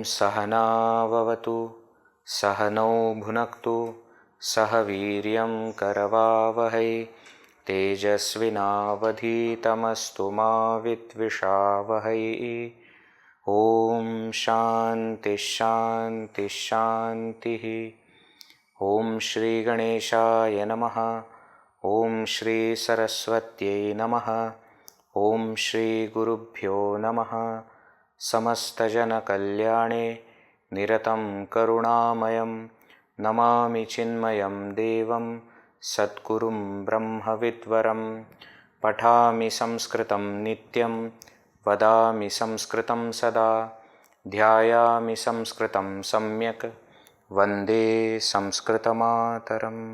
सहना भवतु सहनौ भुनक्तु सह वीर्यं करवावहै तेजस्विनावधीतमस्तु मा विद्विषावहै। ओम शांति शांति शांति। ओम श्री गणेशाय नमः। ओम श्री सरस्वत्यै नमः। ओम श्री गुरुभ्यो नमः। समस्तजनकल्याणे निरतं करुणामयं नमामि चिन्मयं देवं सद्गुरुं ब्रह्मविद्वरं। पठामि संस्कृतं नित्यं वदामि संस्कृतं सदा ध्यायामि संस्कृतं सम्यक् वन्दे संस्कृतमातरम्।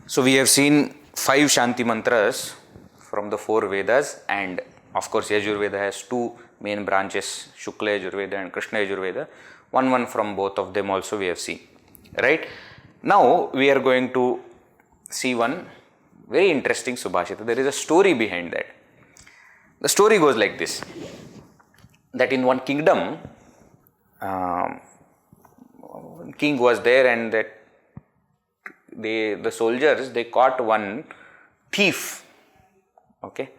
So we have seen 5 Shanti mantras from the 4 Vedas, and of course Yajurveda has 2 main branches, Shukla Yajurveda and Krishna Yajurveda. One from both of them also we have seen. Right? Now we are going to see one very interesting Subhashita. There is a story behind that. The story goes like this, that in one kingdom, king was there, and that the soldiers, they caught one thief. Okay,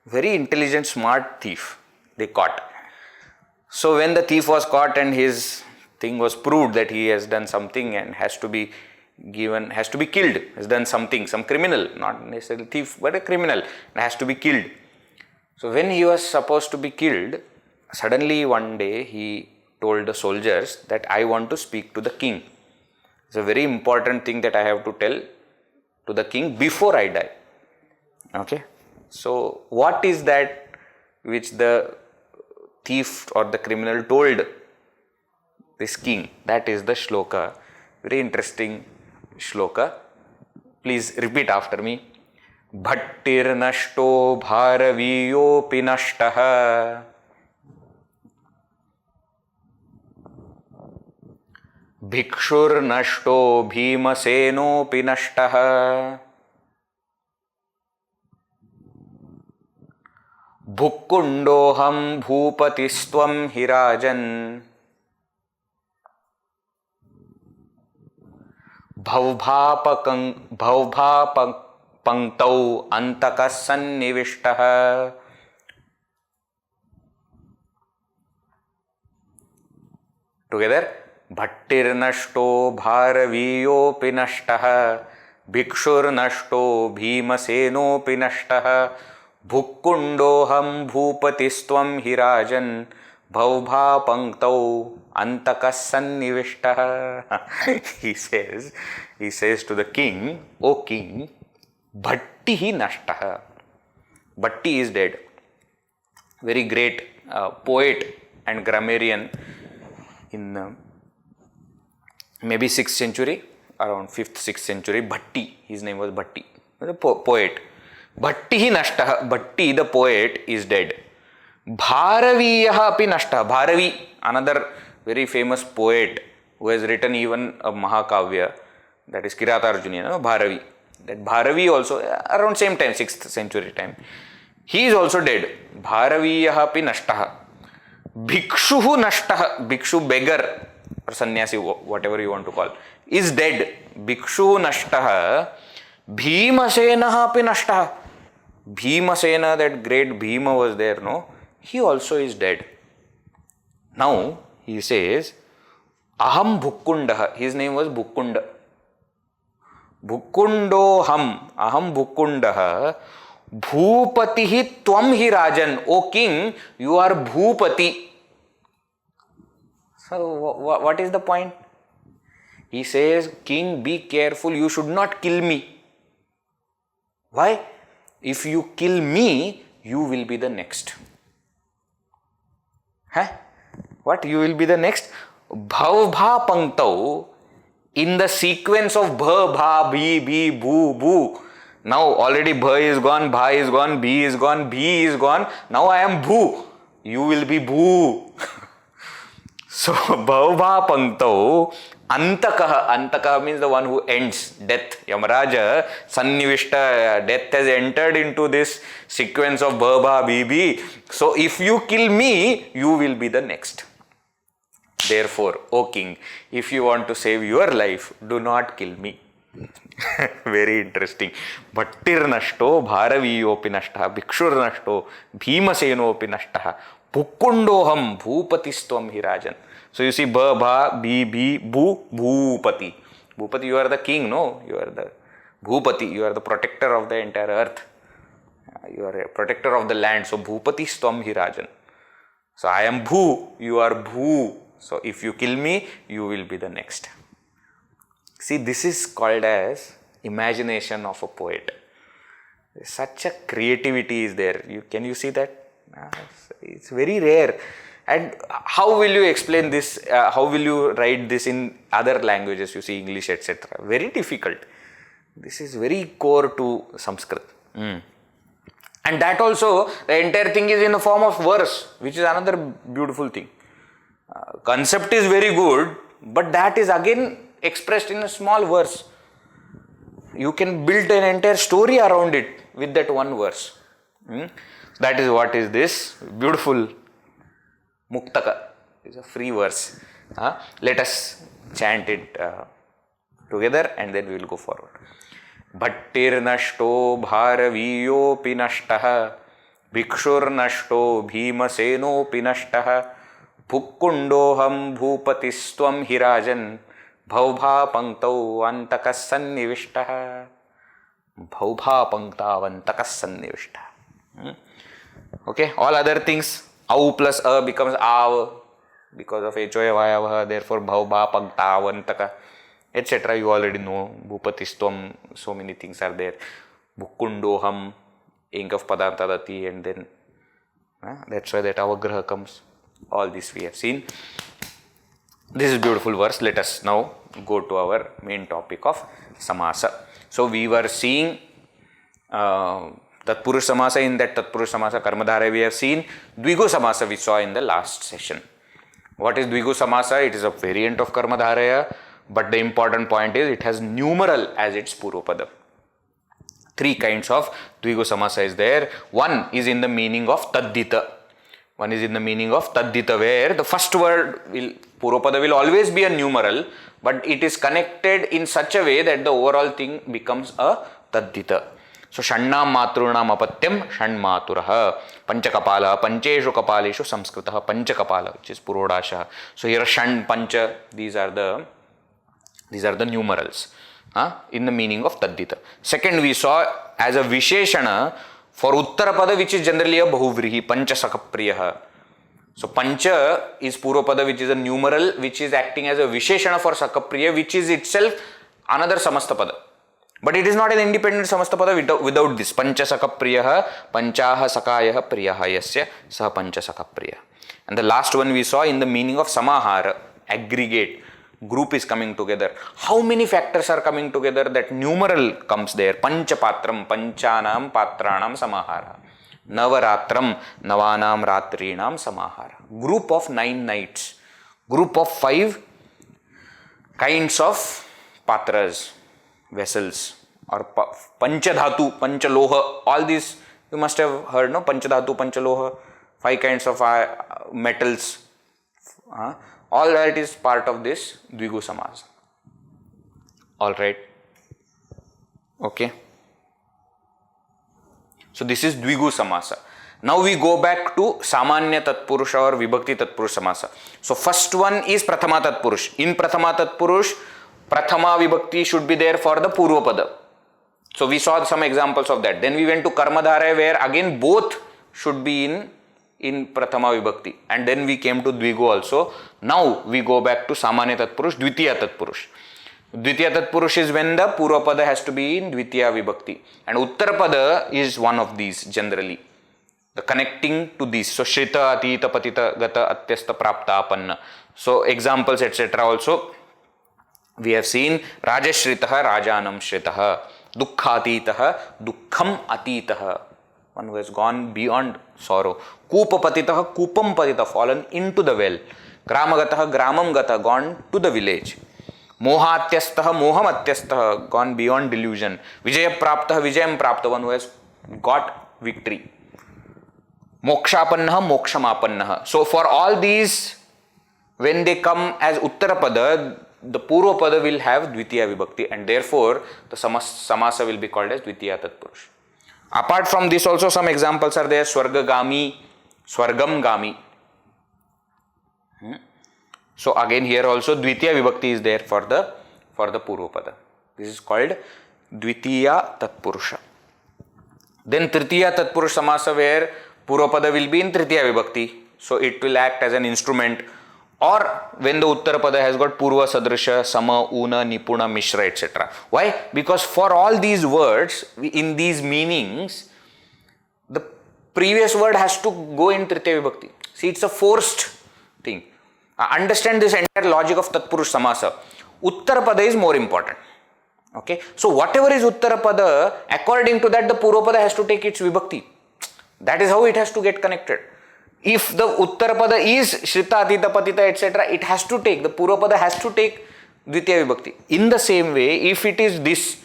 very intelligent, smart thief they caught. So when the thief was caught and his thing was proved that he has done something and has to be killed, has done something, some criminal, not necessarily thief, but a criminal, and has to be killed. So when he was supposed to be killed, suddenly one day he told the soldiers that I want to speak to the king. It's a very important thing that I have to tell to the king before I die. Okay. So what is that which the thief or the criminal told this king? That is the shloka. Very interesting shloka. Please repeat after me. Bhattir nashto bharaviyopi nashtaha bhikshur nashto bhimasenopi nashtaha bhukkundoham bhupatistvam hirajan bhavbhapaktau antakas sannivishtaha. Together. Bhattir nashto bharaviyopi nashtaha bhikshur nashto bhimasenopi nashtaha bhukkundoham bhupatistvam hirajan bhavbha panktau antakas sannivishtaha. He says to the king, O king, Bhattihi nashtaha. Bhatti is dead. Very great poet and grammarian in maybe 6th century, around 5th, 6th century. Bhatti, his name was Bhatti, the poet. Bhattihi nashtaha. Bhatti, the poet, is dead. Bharaviyaha api nashtaha. Bharavi, another very famous poet who has written even a Mahakavya, that is Kiratarjuniya, Bharavi. That Bharavi also, around same time, 6th century time, he is also dead. Bharaviyaha api nashtaha. Bhikshuhu nashtaha. Bhikshu, beggar or sannyasi, whatever you want to call, is dead. Bhikshuhu nashtaha. Bhimasenaha api nashtaha. Bhimasena, that great Bhima was there, no? He also is dead. Now he says, Aham Bhukkundaha. His name was Bhukkunda. Bhukkundoham. Aham Bhukkundaha. Bhupatihi tvam hi rajan. O king, you are Bhupati. So what is the point? He says, king, be careful, you should not kill me. Why? If you kill me, you will be the next. What? You will be the next? Bhav bha panktau, in the sequence of bha, bha, bhi, bhu, bhu. Now already bha is gone, bha is gone, b is gone, bhi is gone. Now I am bhu. You will be bhu. So bhav bha panktau, antakaha. Antakaha means the one who ends, death. Yamaraja, sannivishta, death has entered into this sequence of bha, bha, bhi, bhi. So if you kill me, you will be the next. Therefore, O king, if you want to save your life, do not kill me. Very interesting. Bhattir nashto, bharaviyopi nashtaha, bhikshur nashto, bhimasenopi nashtaha, bhukundoham, bhupatistvam hirajan. So you see, ba, bha, bi, bhu, bhupati. Bhupati, you are the king, no? You are the bhupati, you are the protector of the entire earth. You are a protector of the land. So bhupatistvam hirajan. So I am bhu, you are bhu. So if you kill me, you will be the next. See, this is called as imagination of a poet. Such a creativity is there. Can you see that? It's very rare. And how will you explain this? How will you write this in other languages? You see, English, etc. Very difficult. This is very core to Sanskrit. And that also, the entire thing is in the form of verse, which is another beautiful thing. Concept is very good, but that is again expressed in a small verse. You can build an entire story around it with that one verse. That is what is this beautiful Muktaka. It's a free verse. Let us chant it together and then we will go forward. Bhattir nashto bharaviyopi nashtaha, bhikshur nashto bhimasenopi nashtaha, bhukundoham bhupatistvam hirajan, bhaubha panktau antakas sannivishtaha. Bhaubha panktav antakas sannivishtaha. Okay, all other things, au plus a becomes av because of hoya vayavaha, therefore bhaubha panktav antaka, etc. You already know. Bhupatistvam, so many things are there. Bhukundoham, ink of padantadati, and then that's why that avagraha comes. All this we have seen. This is beautiful verse. Let us now go to our main topic of samasa. So we were seeing Tatpurush samasa. In that Tatpurush samasa karmadhara we have seen. Dvigu samasa we saw in the last session. What is Dvigu samasa? It is a variant of karmadharaya, but the important point is it has numeral as its purvapada. Three kinds of Dvigu samasa is there. One is in the meaning of taddita. One is in the meaning of taddita, where the first word purvapada will always be a numeral, but it is connected in such a way that the overall thing becomes a taddita. So shannam matrunam apatyam shanmaturaha, panchakapala, pancheshu kapaleshu samskritaha, panchakapala, which is purodasha. So here shan, pancha, these are the numerals in the meaning of taddita. Second, we saw as a visheshana for uttarapada, which is generally a bahuvrihi, pancha sakapriyaha. So pancha is purvapada, which is a numeral, which is acting as a visheshana for sakapriya, which is itself another samastapada. But it is not an independent samastapada without this. Pancha sakapriyaha, panchaha sakayaha priyaha yasya saha pancha sakapriya. And the last one we saw in the meaning of samahara, aggregate. Group is coming together. How many factors are coming together? That numeral comes there. Pancha patram, panchanam patranam samahara. Navaratram, navanam ratrinam samahara. Group of 9 nights. Group of 5 kinds of patras, vessels, or panchadhatu, panchaloha. All these you must have heard, no? Panchadhatu, panchaloha, 5 kinds of metals. All that is part of this Dvigu samasa. Alright. Okay. So this is Dvigu samasa. Now we go back to Samanya Tatpurusha or Vibhakti Tatpurush samasa. So first one is Prathama Tatpurush. In Prathama Tatpurush, Prathama Vibhakti should be there for the Purvapada. So we saw some examples of that. Then we went to Karmadhara, where again both should be in Prathama Vibhakti, and then we came to Dvigu also. Now we go back to Samanya Tatpurush, Dvitiya Tatpurush. Dvitiya Tatpurush is when the Purvapada has to be in Dvitiya Vibhakti. And Uttarapada is one of these generally. The connecting to these. So Shrita, Atita, Patita, Gata, Atyasta, Prapta, Apanna. So examples etc. also we have seen. Rajashritaha, Rajanam Shritaha. Dukkhatitaha, Dukkham Atitaha. One who has gone beyond sorrow. Kupapatitaha, Kupam Patita, fallen into the well. Gramagataha, Gramam Gata, gone to the village. Mohatyastaha, Mohamatyastaha, gone beyond delusion. Vijayapraptaha, Vijayam Prapta, one who has got victory. Mokshapannaha, Mokshamapannaha. So for all these, when they come as Uttarapada, the Purvapada will have Dvitiya Vibhakti, and therefore the Samasa will be called as Dvitiya Tatpurush. Apart from this also some examples are there. Swargagami, Swargamgami. So again here also Dvitiya Vibhakti is there for the Purvapada. This is called Dvitiya Tatpurusha. Then Tritiya Tatpurush Samasa, where Purvapada will be in Tritiya Vibhakti. So it will act as an instrument. Or when the Uttarapada has got Purva Sadrisha, Sama, Una, Nipuna, Mishra, etc. Why? Because for all these words, in these meanings, the previous word has to go in Tritiya Vibhakti. See, it's a forced thing. Understand this entire logic of Tatpurush Samasa. Uttarapada is more important. Okay. So whatever is Uttarapada, according to that the Purvapada has to take its Vibhakti. That is how it has to get connected. If the Uttarapada is Shrita, Atita, Patita, etc., it has to take, the Purvapada has to take Dvitiya Vibhakti. In the same way, if it is this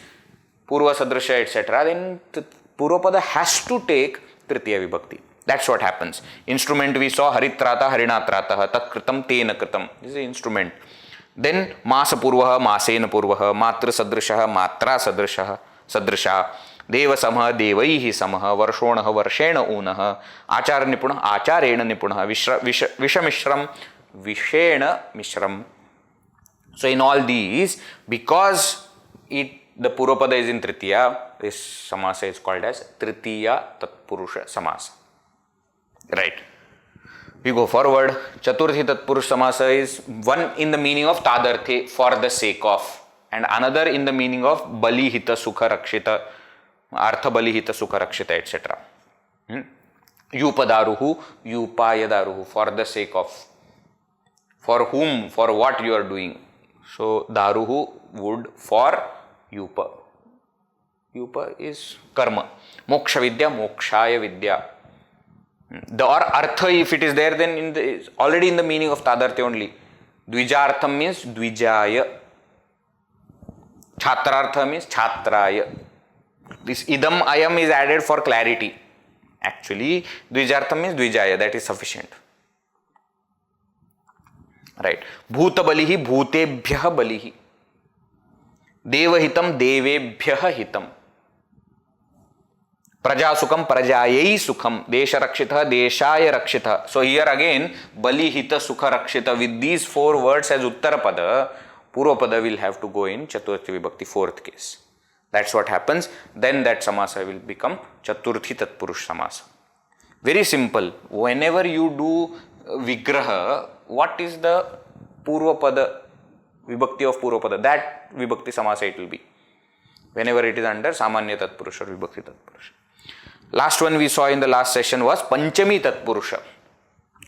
Purva Sadrisha, etc., then the Purvapada has to take Tritiya Vibhakti. That's what happens. Instrument we saw Haritrata, Harinatrataha, Tat Kritam, Tena Kritam. This is the instrument. Then Masa Purvaha, Masena Purvaha, Matra Sadrishaha, Matra Sadrisha. Deva Samha, Devaihi Samaha, Varshonaha, Varshena Unaha, Achara Nipuna, Acharena Nipuna, Visha Mishram, Vishena Mishram. So in all these, because the Purvapada is in Tritiya, this Samasa is called as Tritiya Tatpurusha Samasa. Right. We go forward. Chaturthi Tatpurush Samasa is one in the meaning of Tadarthe, for the sake of, and another in the meaning of Balihita Sukha Rakshita, Artha Balihita Sukha Rakshita, etc. Yupadaruhu, Yupayadaruhu, for the sake of. For whom, for what you are doing. So Daruhu, wood, for Yupa. Yupa is karma. Moksha Vidya, Mokshaya Vidya. Or Artha, if it is there, then already in the meaning of Tadartya only. Dvijartham means Dvijaya. Chhatrartha means Chhatraya. This Idam Ayam is added for clarity. Actually, Dvijartham means Dvijaya, that is sufficient. Right. Bhuta Balihi, Bhutebhyaha Balihi. Devahitam, Devebhyaha Hitam. Praja Sukham, Prajayai Sukham. Desha Rakshita, Deshaya Rakshita. So here again, Bali Hita Sukha Rakshita. With these four words as Uttarapada, Purvapada will have to go in Chaturthi Vibhakti, fourth case. That's what happens. Then that Samasa will become Chaturthi Tatpurush Samasa. Very simple. Whenever you do Vigraha, what is the Purvapada, Vibhakti of Purvapada? That Vibhakti Samasa it will be. Whenever it is under Samanya Tatpurusha or Vibhakti Tatpurusha. Last one we saw in the last session was Panchami Tatpurusha.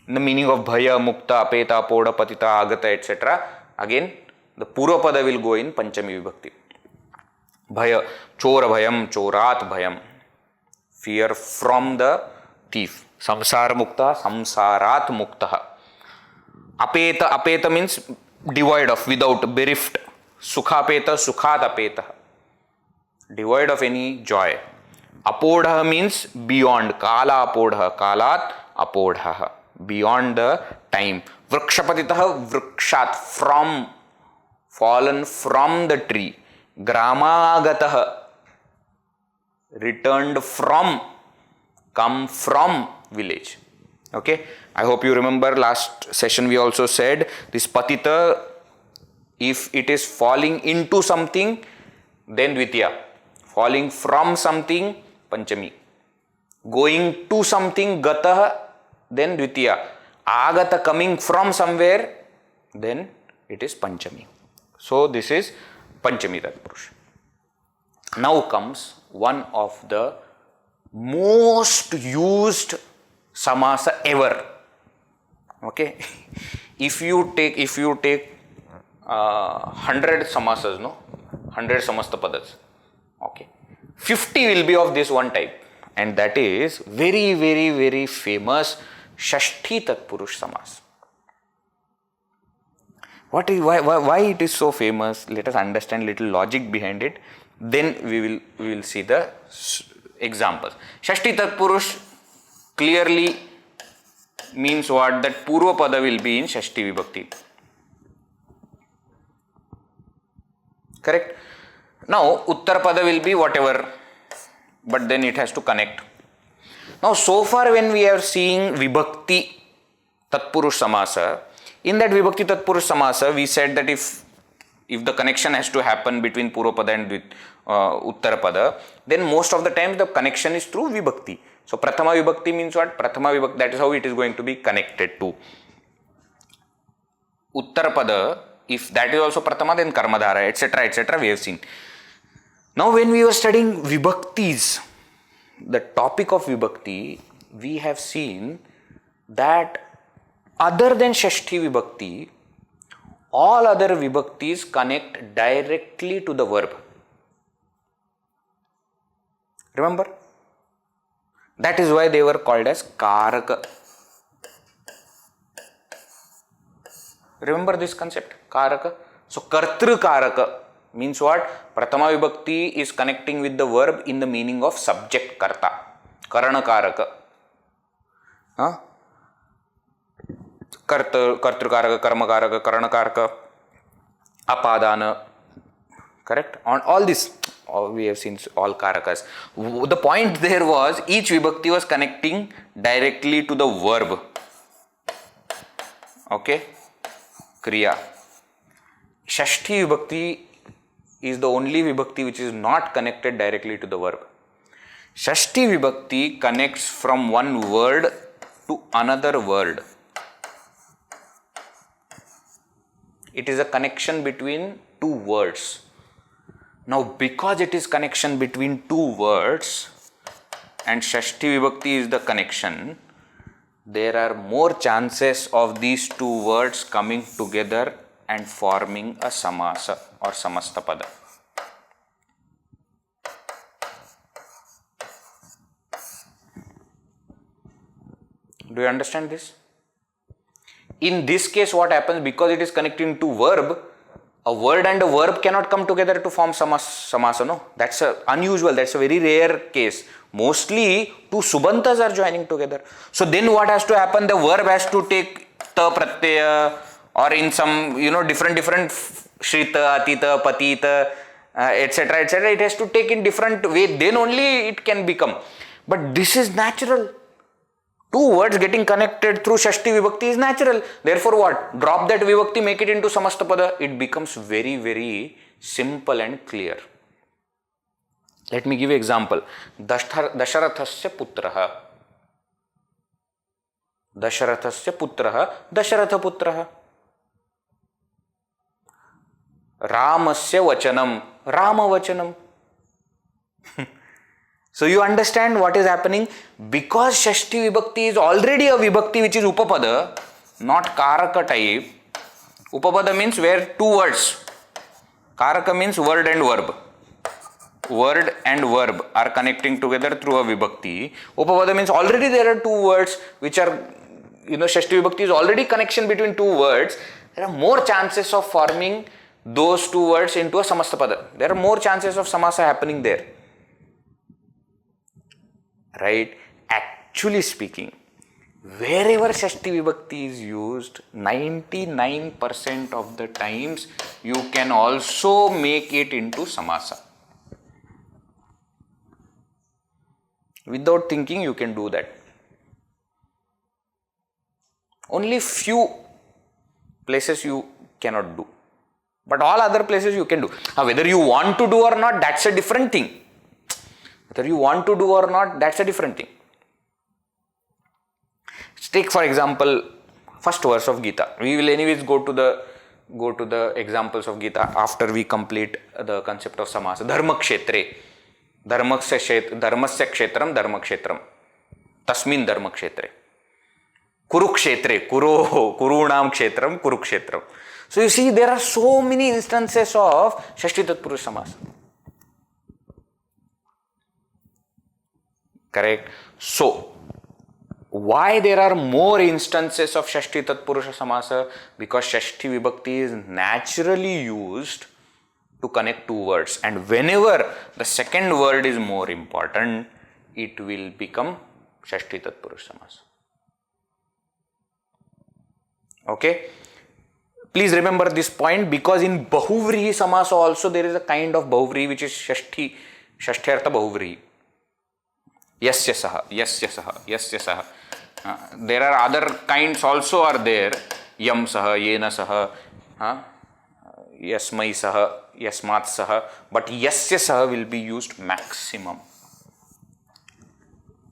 In the meaning of Bhaya, Mukta, Apeta, Poda, Patita, Agata, etc. Again, the Purvapada will go in Panchami Vibhakti. Bhaya, Chora Bhayam, Chorat Bhayam. Fear from the thief. Samsara Mukta, Samsarat Muktaha. Apeta, Apeta means devoid of, without, bereft. Sukhapeta, Sukhat Apeta. Devoid of any joy. Apodha means beyond. Kala apodha. Kalat apodha. Beyond the time. Vrikshapatitaha vrikshat. From. Fallen from the tree. Gramagataha. Returned from. Come from village. Okay. I hope you remember last session we also said this patita, if it is falling into something, then Dvitiya. Falling from something, Panchami. Going to something, Gataha, then Dvitiya. Agata, coming from somewhere, then it is Panchami. So this is Panchami Tatpurush. Now comes one of the most used samasa ever. Okay, if you take 100 samasas, no, 100 samasta padas, okay, 50 will be of this one type, and that is very, very, very famous Shashti Tatpurush samas. Why it is so famous? Let us understand little logic behind it. Then we will see the examples. Shashti Tatpurush clearly means what? That Purva Pada will be in Shashti Vibhakti. Correct? Now Uttar Pada will be whatever, but then it has to connect. Now so far when we are seeing Vibhakti Tatpurush Samasa, in that Vibhakti Tatpurush Samasa, we said that if the connection has to happen between Purva Pada and with Uttara Pada, then most of the times the connection is through Vibhakti. So Prathama Vibhakti means what? Prathama Vibhakti, that is how it is going to be connected to. Uttara Pada, if that is also Prathama, then Karmadhara, etc., we have seen. Now when we were studying Vibhaktis, the topic of Vibhakti, we have seen that other than Shashti Vibhakti, all other Vibhaktis connect directly to the verb. Remember? That is why they were called as Karaka. Remember this concept? Karaka. So Kartru Karaka means what? Prathama Vibhakti is connecting with the verb in the meaning of subject Karta. Karana Karaka. Kartrukaraka, Karmakaraka, Karanakaraka, Apadana. Correct? On all this, we have seen all Karakas. The point there was, each Vibhakti was connecting directly to the verb. Okay? Kriya. Shashti Vibhakti is the only Vibhakti which is not connected directly to the verb. Shashti Vibhakti connects from one word to another word. It is a connection between two words. Now, because it is connection between two words and Shashti Vibhakti is the connection, there are more chances of these two words coming together and forming a samasa or samastapada. Do you understand this? In this case, what happens, because it is connecting to verb, a word and a verb cannot come together to form samasa, no? That's unusual, that's a very rare case. Mostly, two subantas are joining together. So then what has to happen? The verb has to take ta pratyaya, or in some, different shrita, atita, patita, etc., it has to take in different way, then only it can become. But this is natural. Two words getting connected through Shashti Vibhakti is natural. Therefore what? Drop that Vibhakti, make it into Samastapada. It becomes very, very simple and clear. Let me give you an example. Dasharathasya putraha. Dasharathasya putraha. Dasharatha putraha. Ramasya vachanam. Rama vachanam. So you understand what is happening? Because Shashti Vibhakti is already a Vibhakti which is Upapada, not Karaka type. Upapada means where two words. Karaka means word and verb. Word and verb are connecting together through a Vibhakti. Upapada means already there are two words which are, Shashti Vibhakti is already connection between two words. There are more chances of forming those two words into a Samastapada. There are more chances of Samasa happening there. Right? Actually speaking, wherever Shashti Vibhakti is used, 99% of the times you can also make it into Samasa. Without thinking, you can do that. Only few places you cannot do. But all other places you can do. Now, whether you want to do or not, that's a different thing. Whether you want to do or not, that's a different thing. Take for example, first verse of Gita. We will anyways go to the go to the examples of Gita after we complete the concept of samasa. Dharma kshetre. Dharmasya kshetram dharma kshetram. Tasmin dharma kshetre. Kurukshetre. Kurunam kshetram kurukshetram. So you see, there are so many instances of Shashti Tatpurush samasa. Correct? So, why there are more instances of Shashti Tatpurusha samasa? Because Shashti Vibhakti is naturally used to connect two words, and whenever the second word is more important, it will become Shashti Tatpurusha samasa. Okay? Please remember this point, because in Bahuvrihi samasa also there is a kind of Bahuvrihi which is Shashtyartha Bahuvrihi. Yasya saha, yasya saha, yasya saha. There are other kinds also are there. Yam saha, yena saha, yasmai saha, yasmat saha. But yasya saha will be used maximum.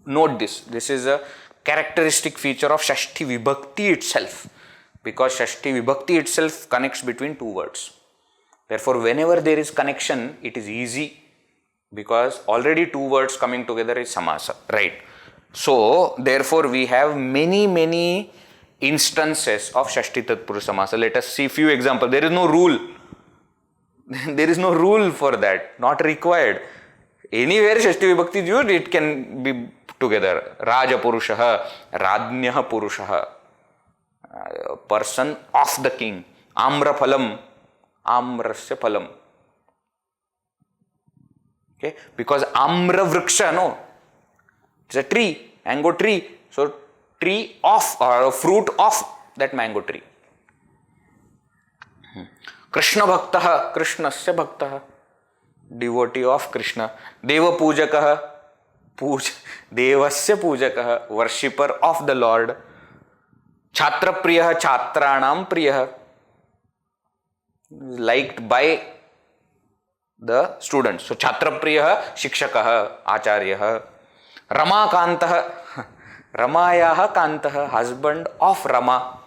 Note this. This is a characteristic feature of Shashti Vibhakti itself. Because Shashti Vibhakti itself connects between two words. Therefore, whenever there is connection, it is easy. Because already two words coming together is samasa, right? So, therefore, we have many instances of Shashti Tatpurush samasa. Let us see few examples. There is no rule. There is no rule for that. Not required. Anywhere Shashti Vibhakti is used, it can be together. Raja Purushaha, Radnyaha Purushaha. Person of the king. Amra Phalam, Amrasya Phalam. Okay, because Amra Vriksha, no, it's a tree, mango tree. So, tree of or fruit of that mango tree. Krishna Bhaktaha, Krishnasya Bhaktaha, devotee of Krishna. Deva Pujakaha, Devasya Pujakaha, worshipper of the Lord. Chhatra Priyaha, Chhatranam Priyaha, liked by the students. So, Chhatra Priyaha, Shikshakaha, Acharyaha. Ramakantaha, Ramayaha Kantaha, husband of Rama.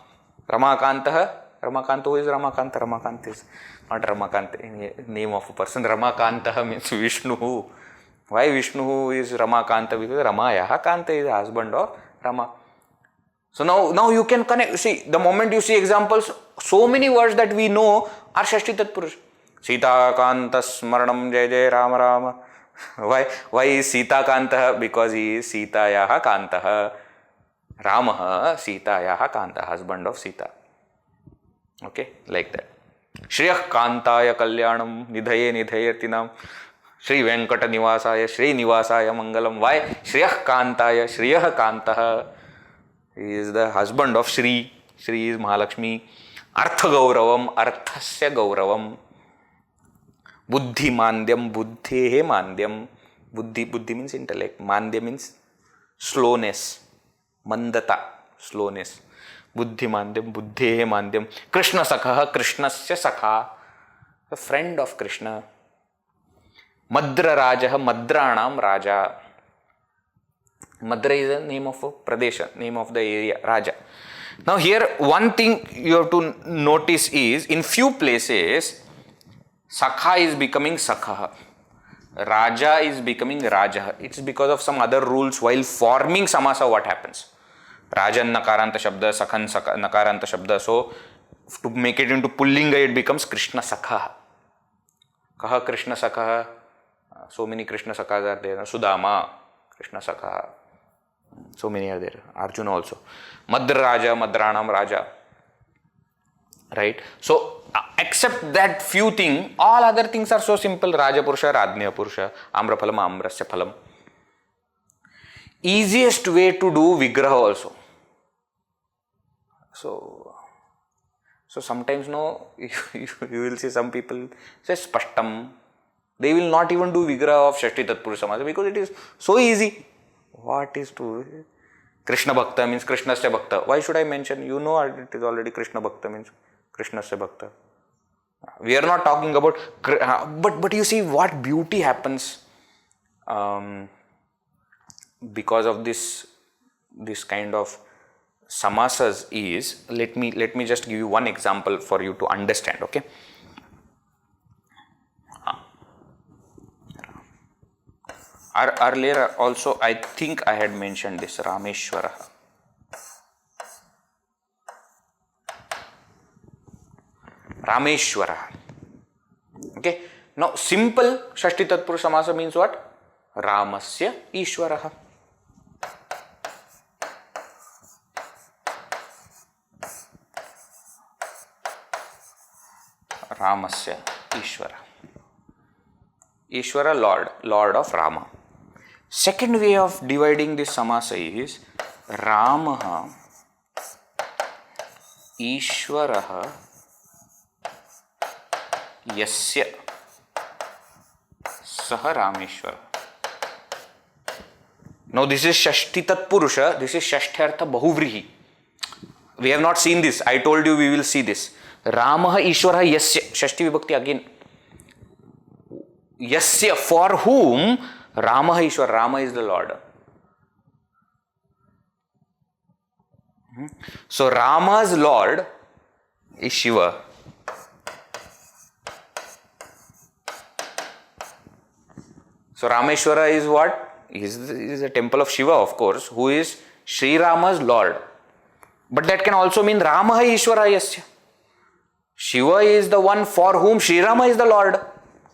Ramakantaha, Ramakanta, who is Ramakanta? Ramakant is not Ramakant, name of a person. Ramakantaha means Vishnu. Why Vishnu is Ramakanta? Because Ramayaha Kanta is the husband of Rama. So now you can connect. See, the moment you see examples, so many words that we know are Shashti Tatpurush. Sita Kanta Smaranam Jai Jai Rama Rama. Why is Sita Kanta? Because he is Sitayaha Kantaha. Ramaha Sitayaha Kanta, husband of Sita. Okay, like that. Shriyah Kantaya Kalyanam Nidhaye Nidhayatinam. Shri Venkata Nivasaya Shri Nivasaya Mangalam. Why? Shriyah Kantaya, Shriyah Kantaha. He is the husband of Shri. Shri is Mahalakshmi. Artha Gauravam, Arthasya Gauravam. Buddhi Mandyam, Buddhehe Mandyam. Buddhi means intellect. Mandya means slowness. Mandata, slowness. Buddhi Mandyam, Buddhehe Mandyam. Krishna Sakha, Krishnasya Sakha. A friend of Krishna. Madra Rajaha, Madranam Raja. Madra is the name of a Pradesha, name of the area, Raja. Now here one thing you have to notice is, in few places, Sakha is becoming Sakha. Raja is becoming Raja. It's because of some other rules while forming samasa what happens. Rajan Nakaranta Shabda, Sakhan Nakaranta Shabda. So to make it into Pullinga, it becomes Krishna Sakha. Kaha Krishna Sakha. So many Krishna Sakhas are there. Sudama, Krishna Sakha. So many are there. Arjuna also. Madra Raja, Madranam Raja. Right? So, except that few things, all other things are so simple. Raja Purusha, Radnya Purusha, Amra Phalam, Amrasya Phalam. Easiest way to do Vigraha also. So sometimes you will see some people say Spashtam. They will not even do Vigraha of Shashti Tatpurush Samasa because it is so easy. What is to Krishna Bhakta means Krishnasya Bhakta. Why should I mention? You know it is already Krishna Bhakta means Krishnasya Bhakta. We are not talking about, but you see what beauty happens because of this kind of samasas is, let me just give you one example for you to understand, okay? Earlier also, I think I had mentioned this, Rameshwara. Rameshwara. Okay. Now, simple Shashti Tatpurush Samasa means what? Ramasya Ishwaraha. Ramasya Ishwara. Ishwara, Lord of Rama. Second way of dividing this samasa is Ramaha Ishwaraha Yasya Saha Rameshwara. Now this is Shashti Tatpurusha, this is Shashthartha Bahuvrihi. We have not seen this, I told you we will see this. Ramaha Ishwaraha Yasya, Shashti Vibhakti again. Yasya, for whom Rama Ishwar, Rama is the Lord. So Rama's Lord is Shiva. So Rameshwara is what? Is a temple of Shiva, of course, who is Sri Rama's Lord. But that can also mean Rama Ishwara Yasya. Shiva is the one for whom Sri Rama is the Lord.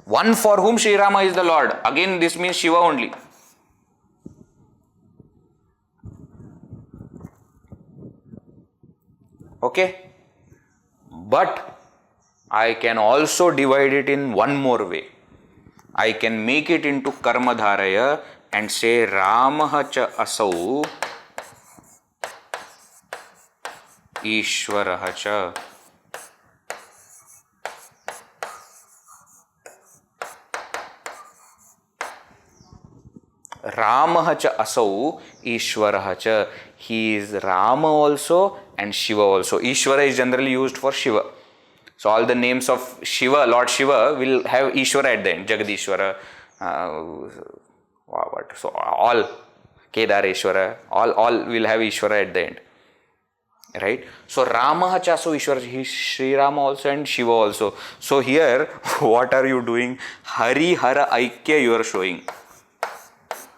One for whom Sri Rama is the Lord. Again, this means Shiva only. Okay? But I can also divide it in one more way. I can make it into Karma Dharaya and say Ramaha cha asau Ishwaraha cha. Ramaha cha asau Ishwaraha cha. He is Rama also and Shiva also. Ishwara is generally used for Shiva. So all the names of Shiva, Lord Shiva will have Ishwara at the end. Jagadishwara, so all Kedareshwara, all will have Ishwara at the end. Right? So Ramaha cha asau Ishwara, he is Sri Rama also and Shiva also. So here, what are you doing? Hari Hara Aikya you are showing.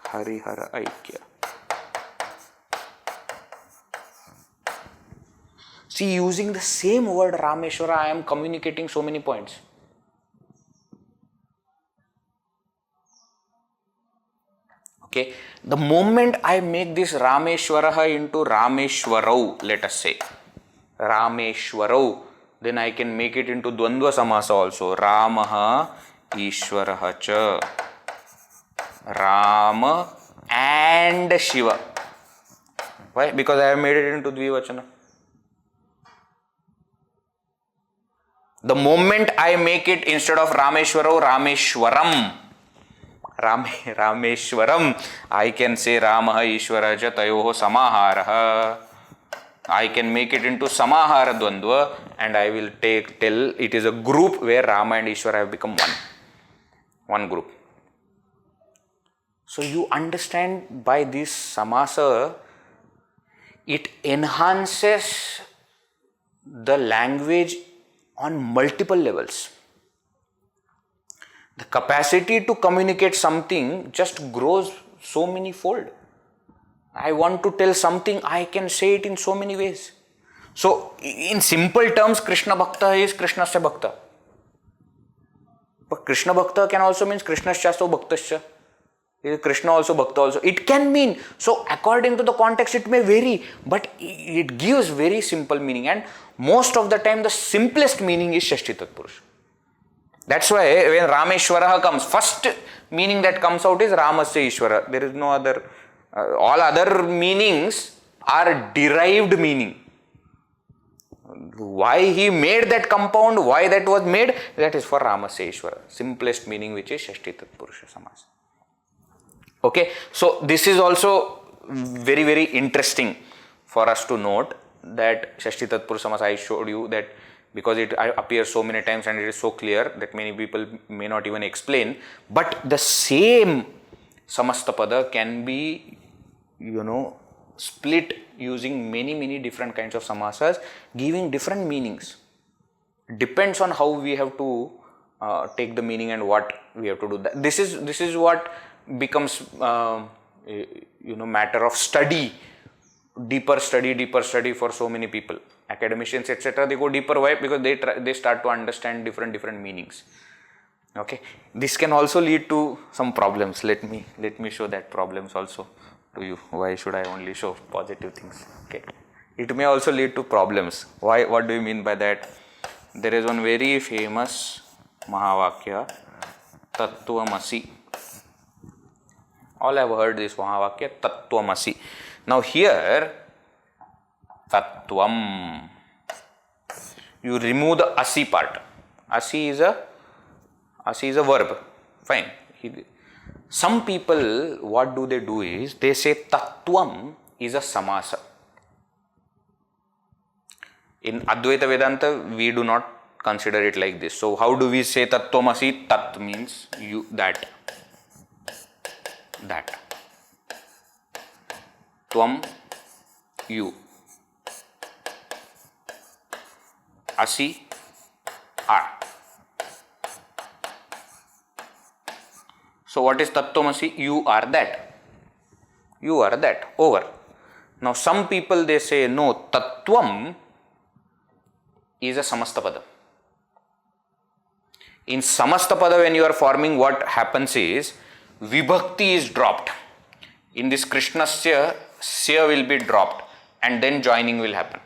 Hari Hara Aikya. See, using the same word Rameshwara, I am communicating so many points. Okay, the moment I make this Rameshwaraha into Rameshwarau, let us say, Rameshwarau, then I can make it into Dvandva Samasa also. Ramaha Ishwaraha cha. Rama and Shiva. Why? Because I have made it into Dvivachana. The moment I make it instead of Rameshwarau, Rameshwaram, Rameshwaram, I can say Ramaha Ishwara cha tayoho samaharaha. I can make it into Samahara Dvandva and I will tell it is a group where Rama and Ishwara have become one. One group. So you understand by this samasa, it enhances the language on multiple levels. The capacity to communicate something just grows so many fold. I want to tell something, I can say it in so many ways. So in simple terms, Krishna Bhakta is Krishnasya Bhakta. But Krishna Bhakta can also mean Krishnasya so Bhaktasya. Krishna also, Bhakta also. It can mean, so according to the context it may vary, but it gives very simple meaning, and most of the time the simplest meaning is Shashti Tatpurush. That's why when Rameshwaraha comes, first meaning that comes out is Ramasya Ishwara. There is no other, all other meanings are derived meaning. Why he made that compound, why that was made, that is for Ramasya Ishwara. Simplest meaning which is Shashti Tatpurusha Samasa. Okay, so this is also very, very interesting for us to note that Shashti Tatpurush Samasa, I showed you that because it appears so many times and it is so clear that many people may not even explain, but the same Samastapada can be, split using many different kinds of samasas, giving different meanings. Depends on how we have to take the meaning and what we have to do. This is what becomes matter of study, deeper study for so many people. Academicians, etc. They go deeper. Why? Because they start to understand different meanings. Okay, this can also lead to some problems. Let me show that problems also to you. Why should I only show positive things? Okay, it may also lead to problems. Why? What do you mean by that? There is one very famous Mahavakya, Tattvamasi. All have heard this Mahavakya, Tattvamasi. Now here, Tattvam, you remove the Asi part. Asi is a verb. Fine. Some people, what do they do is, they say Tattvam is a samasa. In Advaita Vedanta, we do not consider it like this. So how do we say Tattvamasi? Tat means you, that. Tvam, you. Asi, are. So what is Tattvamasi? You are that. You are that. Over. Now some people, they say no, Tattvam is a Samastapada. In Samastapada, when you are forming, what happens is Vibhakti is dropped. In this Krishnasya, Sya will be dropped and then joining will happen.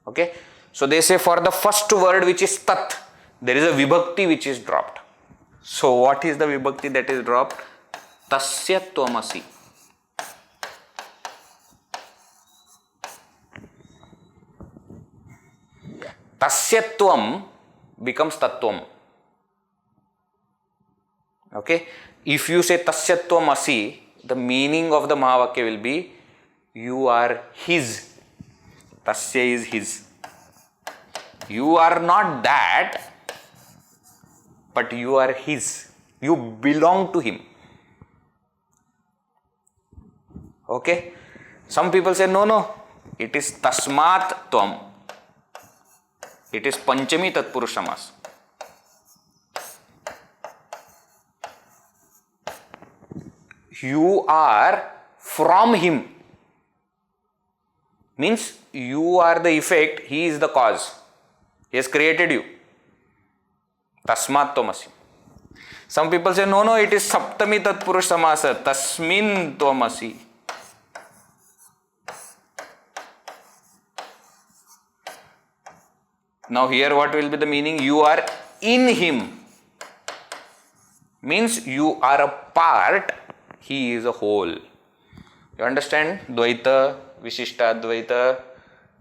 Okay. So they say for the first word, which is Tat, there is a Vibhakti which is dropped. So what is the Vibhakti that is dropped? Tasya Tvamasi. Tasyatvam becomes Tattvam. Okay. If you say Tasyatvam the meaning of the Mahavakya will be you are his. Tasya is his. You are not that, but you are his. You belong to him. Okay. Some people say no, it is Tasmat Tvam. It is Panchami Tatpurush Samas. You are from him. Means you are the effect, he is the cause. He has created you. Tasmat Tvamasi. Some people say no, it is Saptami Tatpurush Samasa. Tasmin Tvamasi. Now here what will be the meaning? You are in him. Means you are a part, he is a whole. You understand? Dvaita, Vishishta Advaita,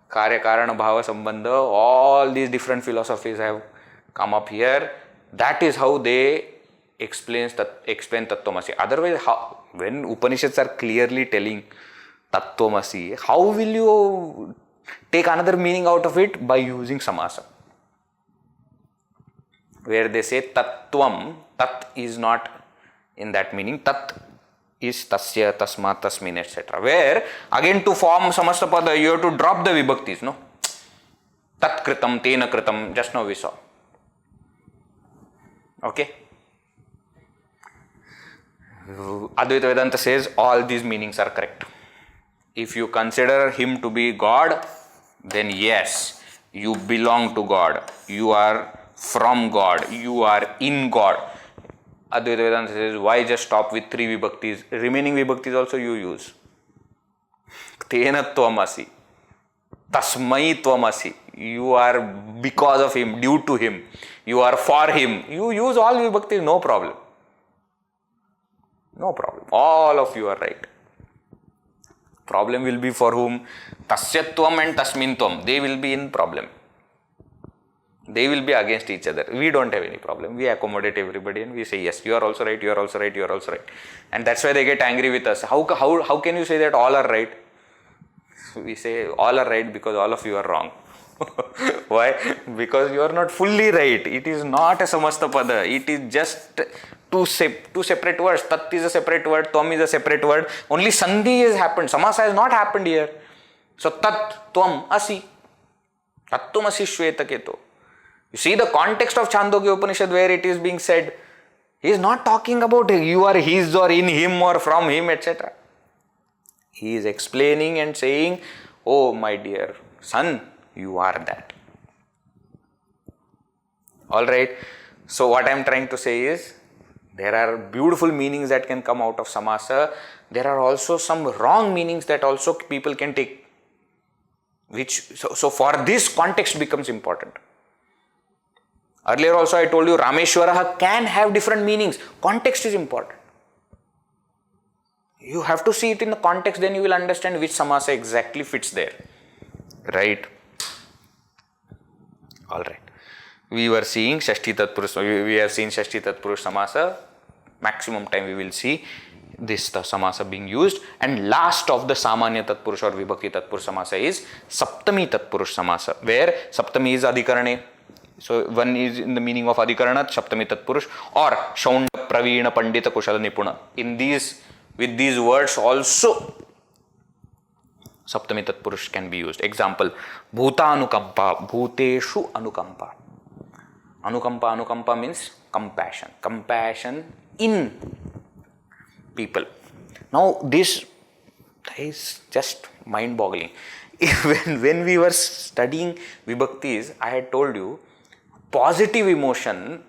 Karya Karana Bhava Sambandha, all these different philosophies have come up here. That is how they explain Tattvamasi. Otherwise, when Upanishads are clearly telling Tattvamasi, how will you take another meaning out of it? By using samasa. Where they say Tattvam, Tat is not in that meaning. Tat is Tasya, Tasma, Tasmin, etc. Where again to form Samastapada, you have to drop the Vibhaktis, no? Tat Kritam, Tena Kritam, just now we saw. Okay. Advaita Vedanta says all these meanings are correct. If you consider him to be God, then yes, you belong to God. You are from God. You are in God. Advaita Vedanta says, why just stop with 3 Vibhaktis? Remaining Vibhaktis also you use. Tena Tvamasi. Tasmai Tvamasi. You are because of him, due to him. You are for him. You use all Vibhaktis, no problem. No problem. All of you are right. Problem will be for whom? Tasyatvam and Tasmintvam. They will be in problem. They will be against each other. We don't have any problem. We accommodate everybody and we say, yes, you are also right, you are also right, you are also right. And that's why they get angry with us. How can you say that all are right? We say all are right because all of you are wrong. Why? Because you are not fully right. It is not a Samastapada. It is just two separate words. Tat is a separate word, tvam is a separate word. Only sandhi has happened. Samasa has not happened here. So tat, tvam, asi. Tattum asi shvetaketo. You see the context of Chandogya Upanishad where it is being said. He is not talking about you are his or in him or from him, etc. He is explaining and saying, oh my dear son, you are that. Alright. So what I am trying to say is, there are beautiful meanings that can come out of samasa. There are also some wrong meanings that also people can take. So for this, context becomes important. Earlier also I told you Rameshwaraha can have different meanings. Context is important. You have to see it in the context, then you will understand which samasa exactly fits there. Right? Alright. We were seeing Shashti Tatpurush. We have seen Shashti Tatpurush samasa. Maximum time we will see this samasa being used. And last of the Samanya Tatpurush or Vibhakti Tatpurush samasa is Saptami Tatpurush samasa, where Saptami is Adhikarane. So one is in the meaning of Adhikarana, Saptami Tatpurush, or Shaunda Praveena Pandita Kushala Nipuna. With these words also Saptami Tatpurush can be used. Example, Bhuta Anukampa, Bhuteshu Anukampa. Anukampa means compassion. Compassion in people. Now this is just mind-boggling. When we were studying Vibhaktis, I had told you, positive emotion,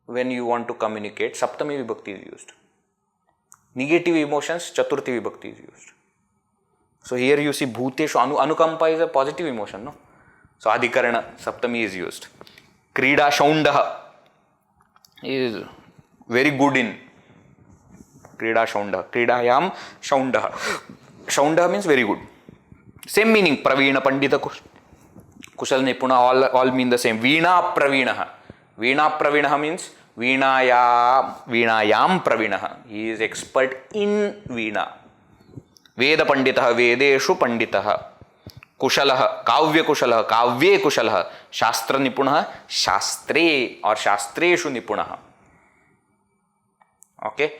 when you want to communicate, Saptami Vibhakti is used. Negative emotions, Chaturthi Vibhakti is used. So here you see Bhuteshu, Anukampa is a positive emotion, no? So Adhikarana, Saptami is used. Krida Shaundaha is very good in Krida Shaundaha. Kridayam Shaundaha. Shaundaha means very good. Same meaning, Praveena Pandita Kushal Nipuna, all mean the same. Veena Praveena. Veena Praveena means Veenayam Praveena. He is expert in Veena. Veda Panditaha, Vedeshu Panditaha. Kushalaha, Kavya Kushalaha, Kavye Kushalaha. Shastra Nipunaha, Shastre or Shastreshu Nipunaha. Okay.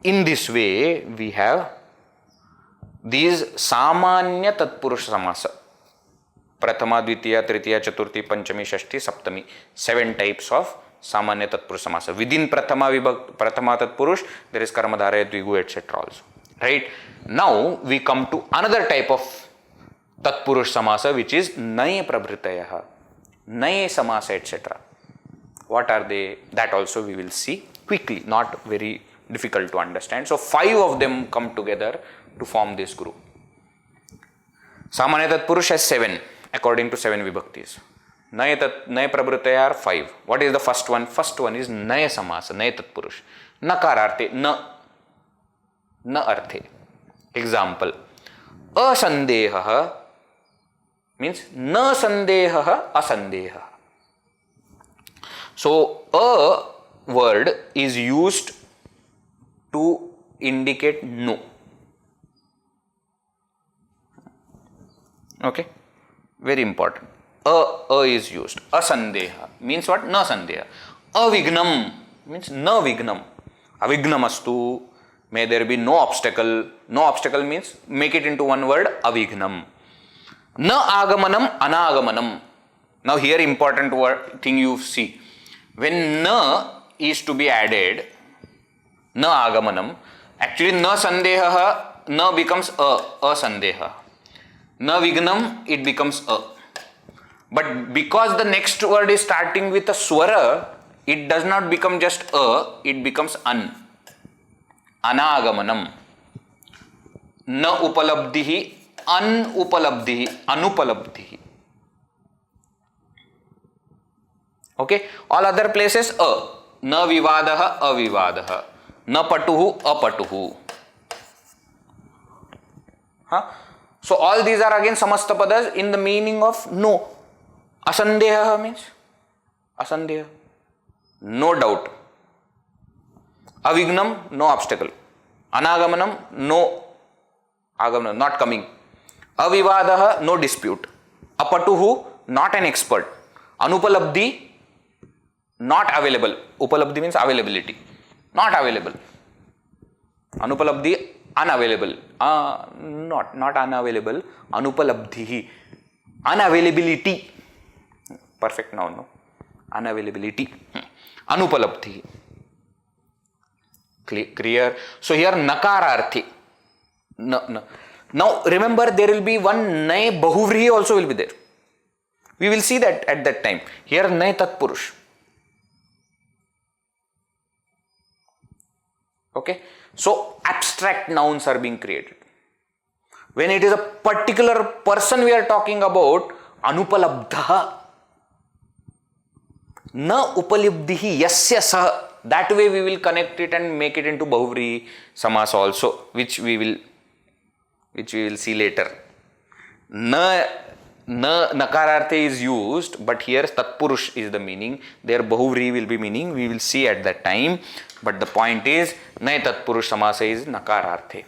In this way, we have these Samanya Tatpurush samasa. Prathama, Dvitiya, Tritiya, Chaturthi, Panchami, Shashti, Saptami. 7 types of Samanya Tatpurush samasa. Within Prathama Tatpurush, there is Karmadhara, Dvigu, etc. also. Right? Now, we come to another type of Tatpurush samasa, which is Naye Prabhritayaha, Naye samasa, etc. What are they? That also we will see quickly, not very difficult to understand. So 5 of them come together to form this group. Samanya Tatpurush has 7 according to 7 Vibhaktis. Naye Prabhritaya are 5. What is the first one? First one is Naye Samasa, Naye Tatpurush. Nakararte, na arthe. Example, Asandehaha means na sandehaha asandeha. So a word is used to indicate no. Okay, very important. A is used. Asandeha means what? Na sandeha. Avignam means na vignam. Avignamastu, may there be no obstacle. No obstacle means make it into one word, avignam. Na agamanam, anagamanam. Now here important word thing you see. When na is to be added, na agamanam, actually na sandeha, na becomes a sandeha. Na vignam, it becomes a. But because the next word is starting with a swara, it does not become just a, it becomes an. Anagamanam. Na upalabdhihi, anupalabdhihi, anupalabdhihi. Okay, all other places a. Na vivadaha, avivadaha. Na patuhu, apatuhu. So all these are again samasta padas in the meaning of no. Asandeha means asandeha, no doubt. Avignam, no obstacle. Anagamanam, no agamanam, not coming. Avivadaha, no dispute. Apatuhu, not an expert. Anupalabdhi, not available. Upalabdhi means availability. Not available. Anupalabdhi, unavailable. Not unavailable. Anupalabdhi. Unavailability. Perfect noun, no? Unavailability. Anupalabdhi. Clear? So here nakararthi. No. Now remember, there will be one nay bahuvrihi also will be there. We will see that at that time. Here nay tatpurush. Okay. So abstract nouns are being created. When it is a particular person we are talking about, anupalabdha. Na upalabdhihi yasya sah. That way we will connect it and make it into bahuvrihi samas also, which we will see later. Nakararthe is used, but here Tatpurush is the meaning. There bahuvrihi will be meaning. We will see at that time. But the point is, Nai Tatpurush samasa is Nakararthe.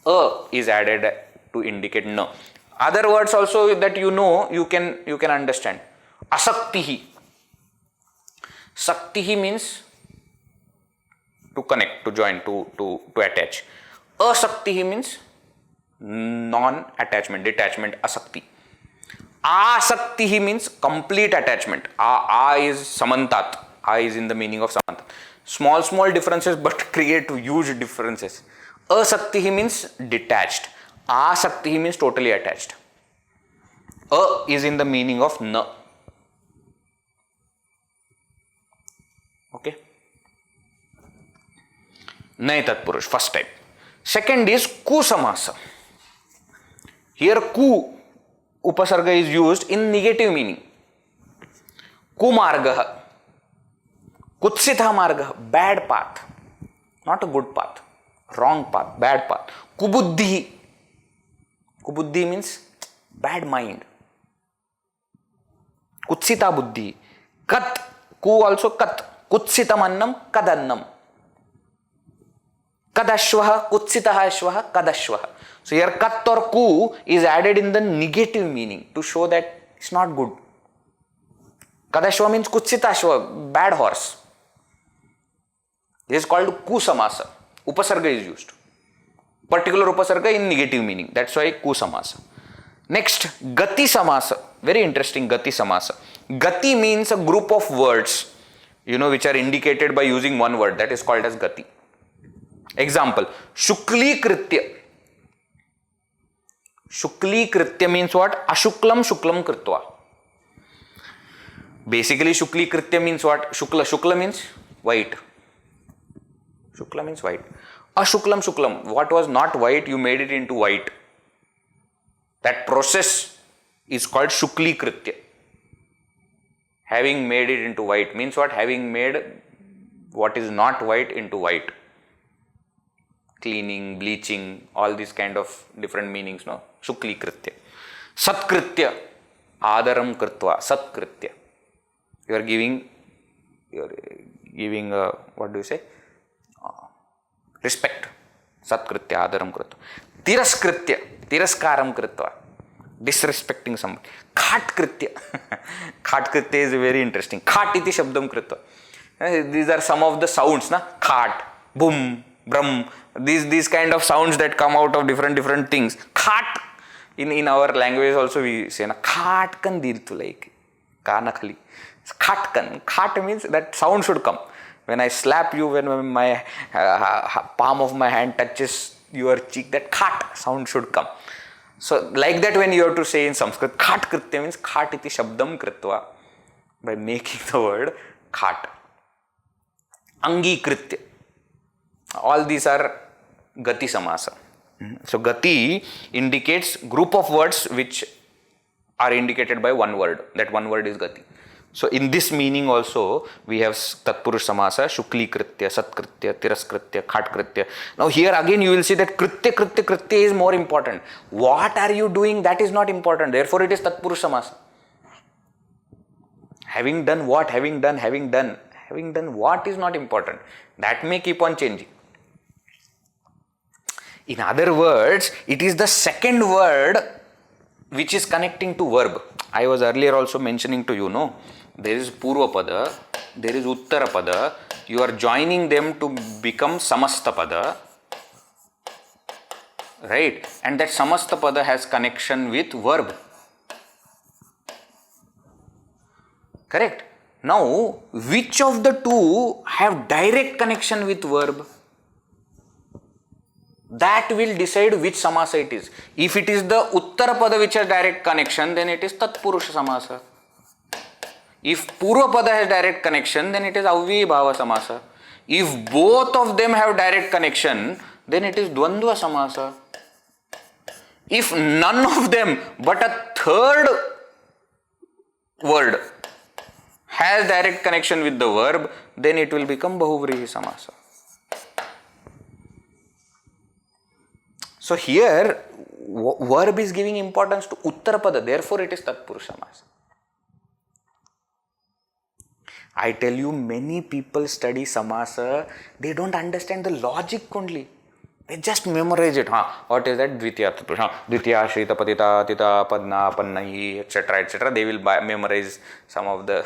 A is added to indicate na. Other words also that you can understand. Asaktihi. Saktihi means to connect, to join, to attach. Asaktihi means non-attachment, detachment, asakti. Asaktihi means complete attachment. A is samantat. A is in the meaning of samantat. Small differences but create huge differences. Asaktihi means detached. Asaktihi means totally attached. A is in the meaning of na. Okay. Nai Tatpurush, first type. Second is ku samasa. Here ku upasarga is used in negative meaning. Kumargah. Kutsitha margah. Bad path. Not a good path. Wrong path. Bad path. Kubuddhi. Kubuddhi means bad mind. Kutsita buddhi. Kat. Ku also kat. Kutsitam annam kadannam. Kadashvaha, kutsitaha ashvaha, kadashvaha. So here kat or ku is added in the negative meaning to show that it's not good. Kadashvaha means kutsita ashvaha, bad horse. This is called ku samasa. Upasarga is used. Particular upasarga in negative meaning. That's why ku samasa. Next, gati samasa. Very interesting, gati samasa. Gati means a group of words, which are indicated by using one word. That is called as gati. Example, shukli kritya. Shukli kritya means what? Ashuklam shuklam kritva. Basically, shukli kritya means what? Shukla means white. Shukla means white. Ashuklam shuklam. What was not white, you made it into white. That process is called shukli kritya. Having made it into white means what? Having made what is not white into white. Cleaning, bleaching, all these kind of different meanings, no? Shukli kritya. Satkritya. Adaram kritva. Satkritya. You are giving what do you say? Respect. Satkritya. Adaram kritva. Tiraskritya. Tiraskaram kritva. Disrespecting somebody. Khatkritya. Khatkritya is very interesting. Khat iti shabdam kritva. These are some of the sounds, na? Khat, boom, brum. These kind of sounds that come out of different things. Khat. In our language also we say, na, khatkan diltu, like kanakhali. Khatkan. Khat means that sound should come. When I slap you, when my palm of my hand touches your cheek, that khat sound should come. So like that, when you have to say in Sanskrit, khat kritya means khat iti shabdam kritva, by making the word khat. Angi kritya. All these are gati samasa. So gati indicates group of words which are indicated by one word. That one word is gati. So in this meaning also we have Tatpurush samasa, shukli kritya, satkritya, tiraskritya, khatkritya. Now here again you will see that kritya is more important. What are you doing? That is not important. Therefore it is Tatpurush samasa. Having done what? Having done what is not important. That may keep on changing. In other words, it is the second word which is connecting to verb. I was earlier also mentioning to you, no? There is Purva Pada, there is Uttarapada, you are joining them to become Samastapada, right? And that Samastapada has connection with verb. Correct? Now, which of the two have direct connection with verb? That will decide which samasa it is. If it is the Uttarapada which has direct connection, then it is Tatpurusha samasa. If Purvapada has direct connection, then it is Avyayi Bhava samasa. If both of them have direct connection, then it is Dvandva samasa. If none of them but a third word has direct connection with the verb, then it will become Bahuvrihi samasa. So here, verb is giving importance to Uttarapada, therefore it is Tatpurusha samasa. I tell you, many people study samasa, they don't understand the logic only. They just memorize it. What is that? Dvitiya Tatpurusha. Dvitiya Shrita Patita Tita Padna Pannayi, etc. etc. They will memorize some of the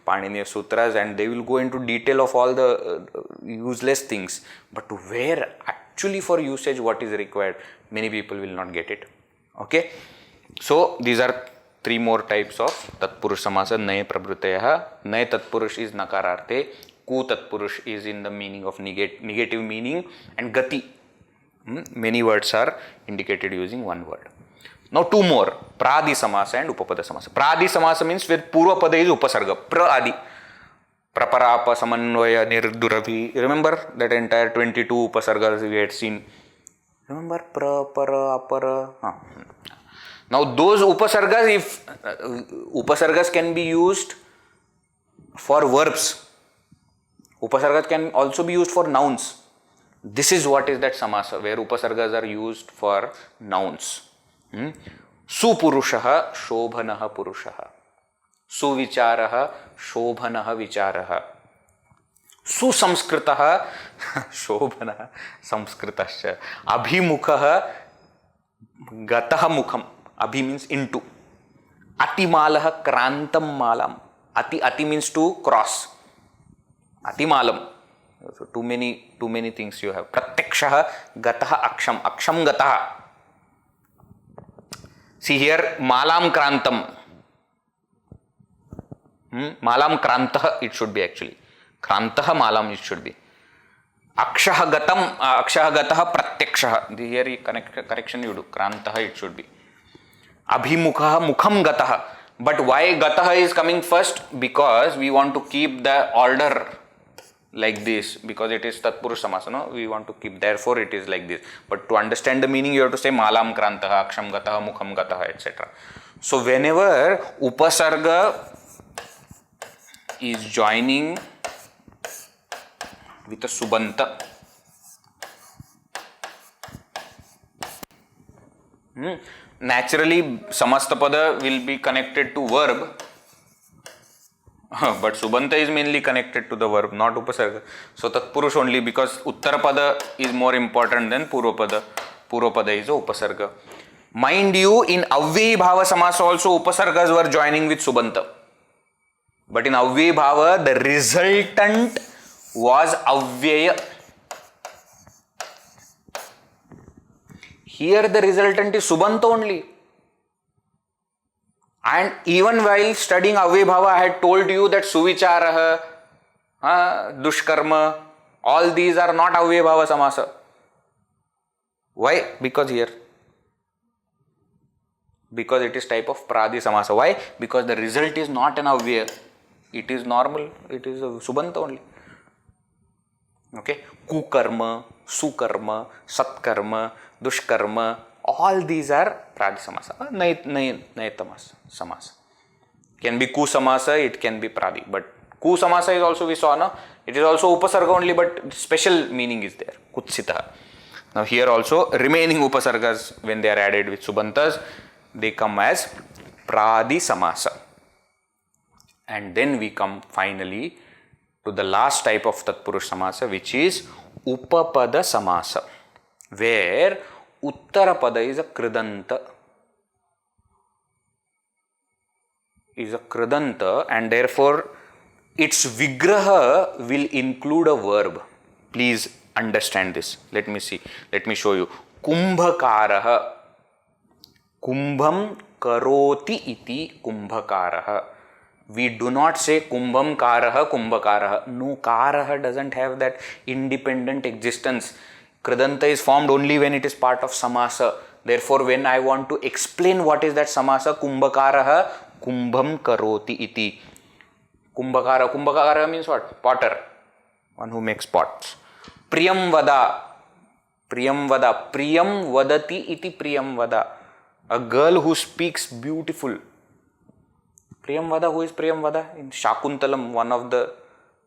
Paniniya Sutras and they will go into detail of all the useless things. But where actually for usage what is required, many people will not get it. Okay. So these are three more types of Tatpurush samasa. Nay Prabhrutayaha. Nay Tatpurush is Nakararte. Ku Tatpurush is in the meaning of negative meaning, and Gati. Many words are indicated using one word. Now two more, Pradi samasa and Upapada samasa. Pradi samasa means where Purvapada is Upasarga, Pra-adi. Praparapa Samanvaya Nirduravi. Remember that entire 22 Upasargas we had seen. Remember Pra, Para, Apara. Now those Upasargas, if Upasargas can be used for verbs, Upasargas can also be used for nouns. This is what is that samasa, where Upasargas are used for nouns. Supurushaha Shobhanaha Purushaha. Suvicharaha Shobhanaha Vicharaha. Susamskritaha Shobhanaha Samskritascha. Abhimukhaha Gataha Mukham. Abhi means into. Atimalaha Krantam Malam. Ati means to cross. Atimalam. So too many things you have. Pratyakshaha Gataha Aksham. Aksham Gataha. See here, Malam Krantam. Malam Krantaha it should be actually. Krantaha Malam it should be. Akshaha Gataha Pratyakshaha. Here correction you do. Krantaha it should be. Abhimukhaha Mukham Gataha. But why Gataha is coming first? Because we want to keep the order like this, because it is Tatpurush samasa, no? We want to keep, therefore it is like this. But to understand the meaning, you have to say Malam Krantaha, Aksham Gataha, Mukham Gataha, etc. So whenever Upasarga is joining with a Subanta, naturally Samastapada will be connected to verb. But Subanta is mainly connected to the verb, not Upasarga. So Tatpurush only, because Uttarapada is more important than Purvapada. Purvapada is a Upasarga. Mind you, in Avyayi Bhava samasa also Upasargas were joining with Subanta. But in Avyayi Bhava, the resultant was Avyaya. Here the resultant is Subanta only. And even while studying Avyayi Bhava, I had told you that Suvicharaha, Dushkarma, all these are not Avyayi Bhava samasa. Why? Because it is type of Pradi samasa. Why? Because the result is not an Avyaya. It is normal. It is a Subanta only. Okay? Kukarma, Sukarma, Satkarma, Dushkarma, all these are Pradi samasa. Nayatamas samasa. Can be Ku samasa, it can be Pradi. But Ku samasa is also, we saw, no? It is also Upasarga only, but special meaning is there. Kutsita. Now here also, remaining Upasargas, when they are added with Subantas, they come as Pradi samasa. And then we come finally to the last type of Tatpurush samasa, which is Upapada samasa, where Uttarapada is a Kridanta. And therefore its vigraha will include a verb. Please understand this. Let me see. Let me show you. Kumbhakaraha. Kumbham karoti iti kumbhakaraha. We do not say kumbham karaha kumbhakaraha. No, karaha doesn't have that independent existence. Kridanta is formed only when it is part of samasa. Therefore, when I want to explain what is that samasa, kumbhakaraha, kumbham karoti iti. Kumbhakara. Kumbhakara means what? Potter. One who makes pots. Priyam vada. Priyam vada. Priyam vadati iti priyam vada. A girl who speaks beautiful. Priyam vada. Who is Priyam vada? In Shakuntalam, one of the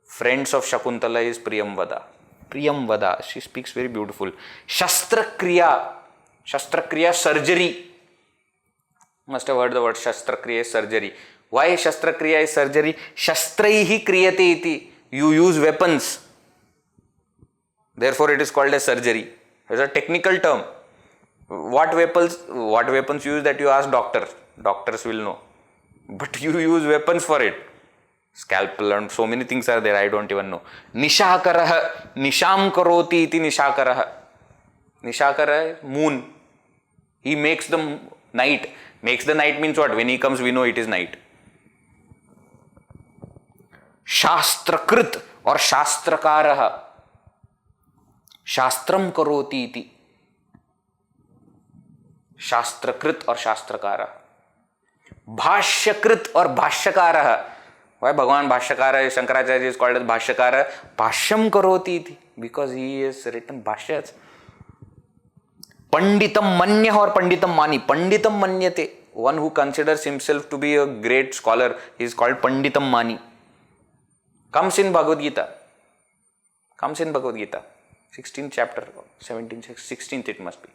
friends of Shakuntala is Priyam vada. Priyam vada. She speaks very beautiful. Shastra-kriya. Shastra-kriya, surgery. Must have heard the word Shastra-kriya is surgery. Why Shastra-kriya is surgery? Shastraihi kriyate iti. You use weapons. Therefore, it is called as surgery. It is a technical term. What weapons use that you ask doctor? Doctors will know. But you use weapons for it. Scalpel and so many things are there. I don't even know. Nishakaraha. Nisham karoti iti nishakaraha. Nishakara, moon. He makes the night. Makes the night means what? When he comes, we know it is night. Shastrakrit or Shastrakaraha. Shastram karoti iti. Shastrakrit or Shastrakara. Bhashyakrit or Bhashyakaraha. Why Bhagavan Bhashyakara, Shankaracharya is called as Bhashyakara? Bhashyam karoti iti. Because he has written Bhashyas. Panditam manya or Panditam mani. Panditam manyate. One who considers himself to be a great scholar is called Panditam mani. Comes in Bhagavad Gita. 16th chapter, 17th, 16th it must be.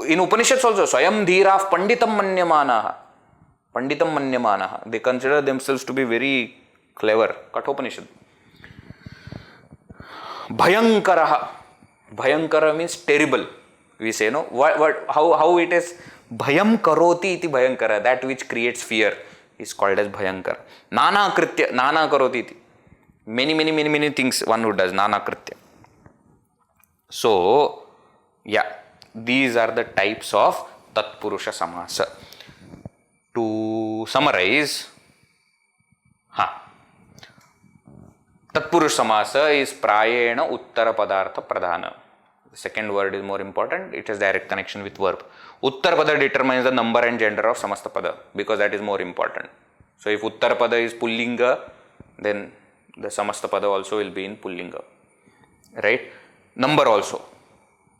In Upanishads also, Swayam Dhiraf Panditam Manyamanaha. Panditam Manyamanaha. They consider themselves to be very clever. Kathopanishad. Bhayankaraha. Bhayankara means terrible. We say, no? How it is? Bhayam karoti iti bhayankara. That which creates fear is called as Bhayankara. Nana kritya. Nana karoti iti. Many things one who does. Nana kritya. So, yeah. These are the types of Tatpurusha Samasa. To summarize, Tatpurusha Samasa is Prayena Uttara Padartha Pradhana. The second word is more important. It has direct connection with verb. Uttara Pada determines the number and gender of Samasta Pada because that is more important. So, if Uttara Pada is Pullinga, then the Samasta Pada also will be in Pullinga. Right? Number also.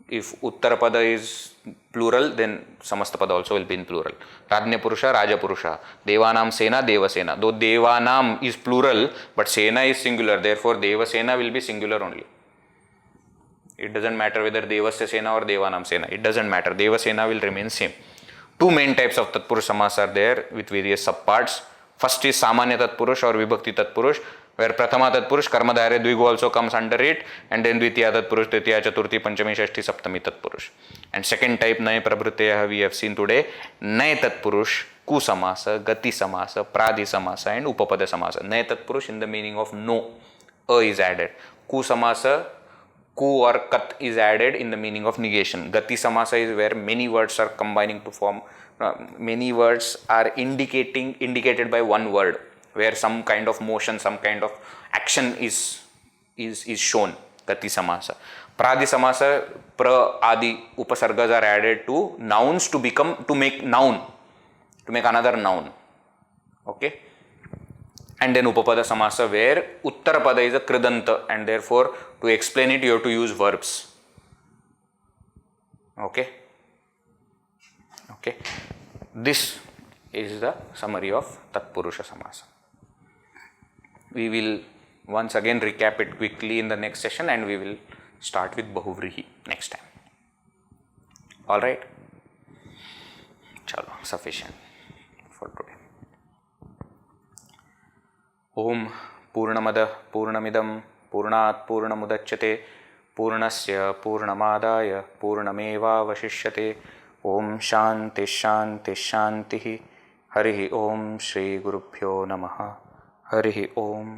If Uttara Pada is plural, then Samasta Pada also will be in plural. Rajnya Purusha, Raja Purusha. Devanam Sena, Deva Sena. Though Devanam is plural, but Sena is singular. Therefore, Deva Sena will be singular only. It doesn't matter whether Devasya Sena or Devanam Sena. It doesn't matter. Deva Sena will remain same. Two main types of Tatpurush Samasa are there with various subparts. First is Samanya Tatpurush or Vibhakti Tatpurush, where Prathama Tatpurush, Karma Dharya Dvigu also comes under it, and then Dvitiya Tatpurush, Tritiya, Chaturthi, Panchami, Shashti, Saptami Tatpurush. And second type, Naya Prabhrityaha, we have seen today, Naya Tatpurush, Ku Samasa, Gati Samasa, Pradi Samasa, and Upapada Samasa. Naya Tatpurush in the meaning of no, a is added. Ku Samasa, ku or kat is added in the meaning of negation. Gati Samasa is where many words are combining to form, many words are indicated by one word, where some kind of motion, some kind of action is shown. Gati Samasa. Pradi Samasa, pra, adi, upasargas are added to nouns to make noun, to make another noun. Okay. And then Upapada Samasa, where Uttara Pada is a Kridanta, and therefore to explain it you have to use verbs. Okay. Okay. This is the summary of Tatpurusha Samasa. We will once again recap it quickly in the next session, and we will start with Bahuvrihi next time. Alright? Chalo, sufficient for today. Om Purnamada Purnamidam Purnat Purnamudachyate Purnasya Purnamadaya Purnameva Vashishyate. Om Shanti Shanti Shanti. ಹರಿ ಓಂ ಶ್ರೀ ಗುರುಭ್ಯೋ ನಮಃ ಹರಿ ಓಂ.